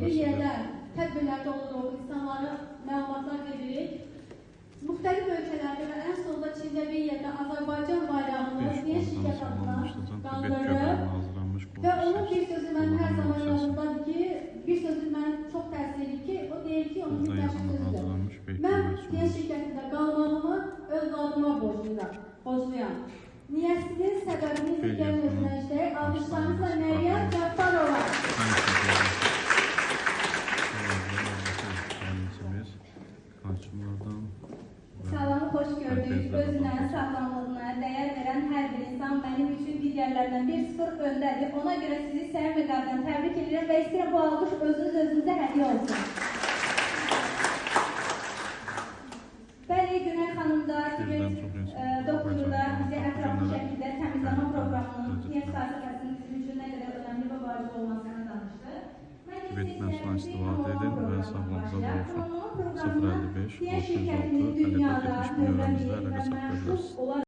bir yerdə tədbirlərdə oluruq, insanlara məlumatlar veririk. Müxtəlif ölkələrdə və ən sonunda Çində bir yerdə Azərbaycan bayrağını diye şirkət adına qaldırıb və onun bir sözü mənim hər zaman yanımdadır ki, bir sözü mənim çox təsirli ki, o deyir ki, onun bir təşkil sözüdür. Mən diye şirkətində qalmağımı öz adıma borcluyam. Niyəsinin səbəbini gəlin özünə işləyək, almışlarınızla Məryəm Cəffarova. Salamı xoş gördük, özünə, sağlamlığına dəyər verən hər bir insan mənim üçün digərlərdən 1-0 öndədir. Ona görə sizi səhər müqavilədən təbrik edirəm və istəyirəm bu alqış özünüzə hədiyyə olsun. Bəli, Günay xanım da, doktoru da bizi ətraflı şəkildə təmizləmə programının niyət fəlsəfəsinin bizim üçün nə qədər önəmli və vacib olmasına danışdı. Vetməsdən istifadə edin və sağlamıza olsun. 055 606 54 70 nömrəmizdə əlaqə saxlayabilirsiniz.